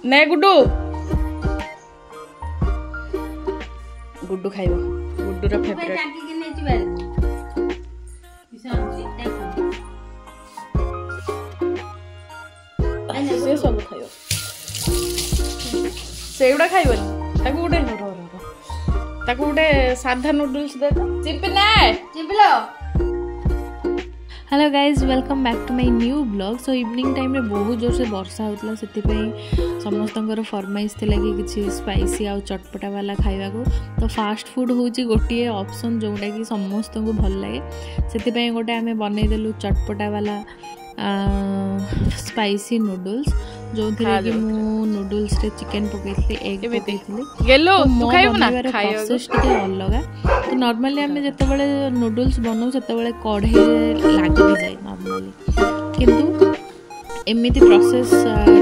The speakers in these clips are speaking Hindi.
নে गुड्डू गुड्डू खाइबो गुड्डू रो फेवरेट से सब खाइबो सेगुड़ा खाइबो ताकू गुडे ताकू गुडे साधा नूडल्स दे चिपिने चिपिलो। Hello guys welcome back to my new blog. So evening time रे बहुत जोर से वर्षा होता से समस्त फरमाइश थी कि किसी स्पाइसी आउ चटपटा वाला खावा को तो फास्ट फूड हूँ गोटे ऑप्शन जोटा कि समस्त को भल लगे से गोटे आम बनईदेलु चटपटा वाला स्पाइसी नूडल्स जो कि मु नूडल्स रे चिकन पकईथि एग पकईथि मो बनइबार प्रोसेस टिके अलग। तो नॉर्मली आम जिते नूडल्स बनाऊ से कढ़ई लग भी जाए नॉर्मली किंतु एमती प्रोसेस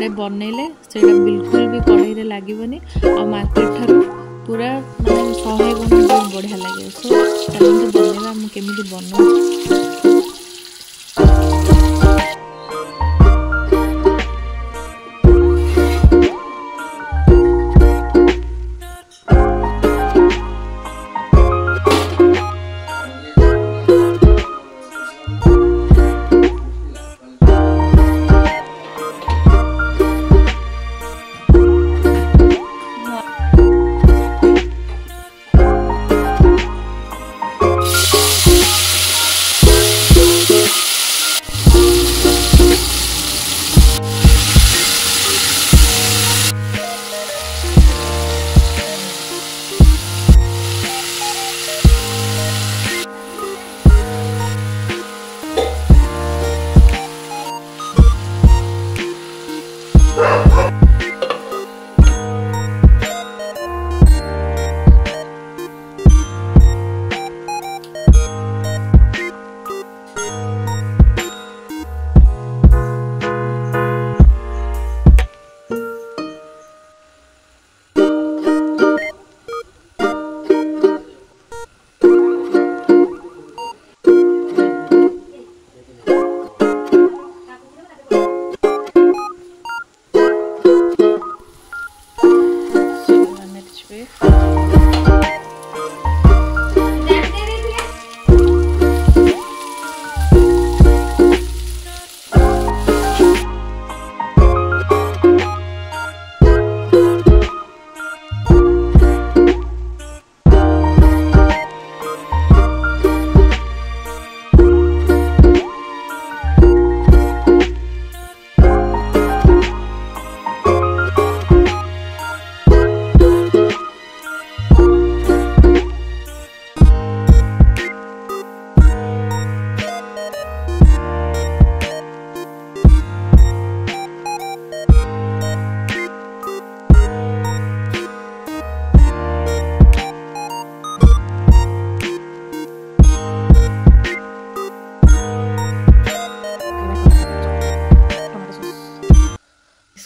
रे बनइले से बिल्कुल भी कढ़ई रे लागबनी आ मार्केट ठारू पूरा माने 100 गुण बहुत बढ़िया लगे। सो चलते बनइबा हम केमिति बनाऊ।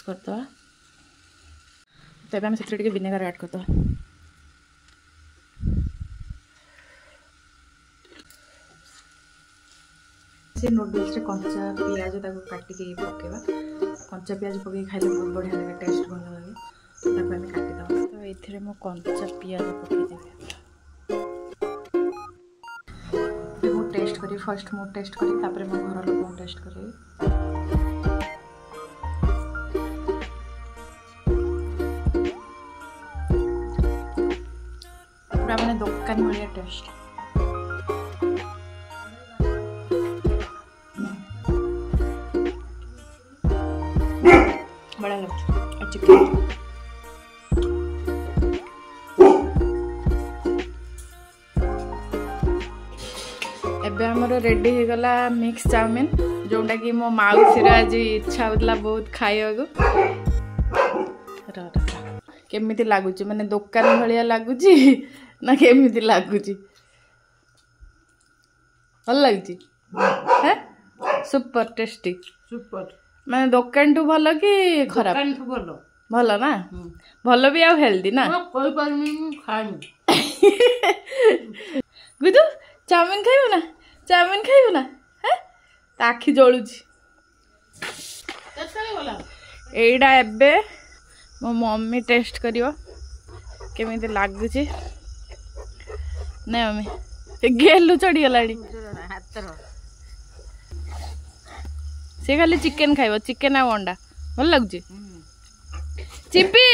करदे तब आम से विनेगार ऐड करदे नूडल्स रे कंचा पियाज काटिक पकेवा कंचा पियाज पकई खाइले बहुत बढ़िया लगे टेस्ट भल लगे आम काटिदेवा। तो ये मो कंचा पियाज पकईदेवी मु टेस्ट करी फर्स्ट मु टेस्ट करी तापर मो घर लोक टेस्ट करी मैंने दुकान भाया टेस्ट बड़ा लगता चिकन एबे हमर रेडी हो गला मिक्स चाउमिन जोटा कि मो माउसी आज इच्छा होता बहुत खाइबा केमिति लागुची माने दुकान भलिया लागुची ना केमिति लागुची भल लागुची हैं सुपर टेस्टी सुपर माने दुकान टू भल कि खराब दुकान टू भल भल ना भल भी आ हेल्दी ना कोई पानी खाई गुदु चाउमिन खाइबो ना हैं आखि जळुची एइडा एबे मो मम्मी टेस्ट करियो केमिति लागुची ना मम्मी गेलु चढ़ी गलाड़ी से खाली चिकेन खाइबो चिकेन आ अंडा भल लागुची चिम्पी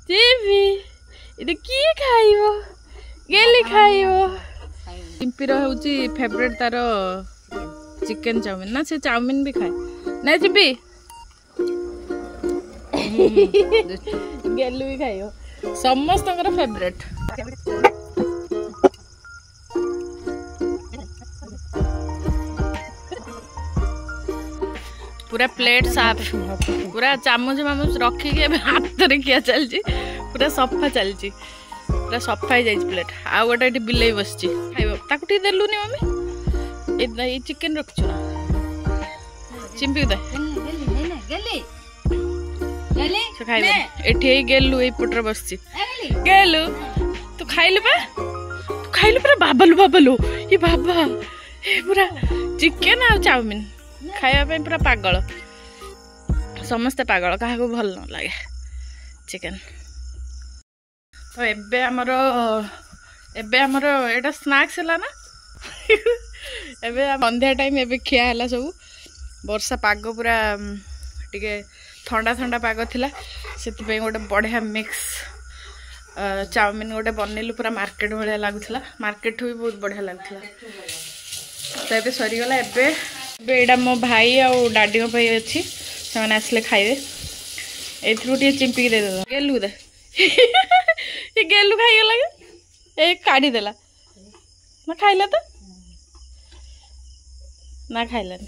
चिम्पी इते की खाइबो गेली खाइबो चिम्पी रो होची फेवरेट तारो चिकेन चाउमीन ना से चाउमीन भी खाए ना चिम्पी गेलु भी खाइबो समस्त फेवरेट पूरा प्लेट साफ पूरा चामच मामच रखिकी हाथ रे किया चलची पूरा सफा चलची पूरा सफा ही जाइए प्लेट आ गोटे बिलई बस खाइब देलुनि मम्मी ये चिकेन रखु ना चिंपी दे खाइबे गेलु एपटर बस गेलु तू खाइलु पूरा बाबलु बाबलु ये बाबा ये पूरा चिकेन आ चाउमीन खाइबा पूरा पागल समस्ते पागल क्या भल न लगे चिकेन तो एबे हमर एटा स्नैक्स है ना एबे संध्या टाइम एबे खिया है सब वर्षा पाग पूरा टिके ठंडा ठंडा पाग थिला से गोटे बढ़िया मिक्स चाउमीन गोटे बनैलु पूरा मार्केट भाया लगुला मार्केट भी बहुत बढ़िया लगुला तो ये सरीगला एबे मो भाई आ डाडी अच्छी से आसले खाइबे ए चिंपिक दे गेलु दे ये गेलु खाईगला ये काढ़ी देला ना खाइला तो ना खाइलानी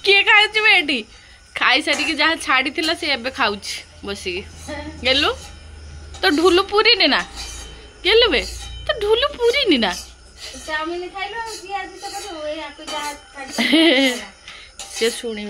किए खाऊची बेटी खाई सारी जहाँ छाड़ी थिला से एबे खाऊची बसिकी गेलु तो ढुलु पूरी नी ना गेलु बे तो ढुलु पूरी नी ना चाउमीन खाइलो से शुणी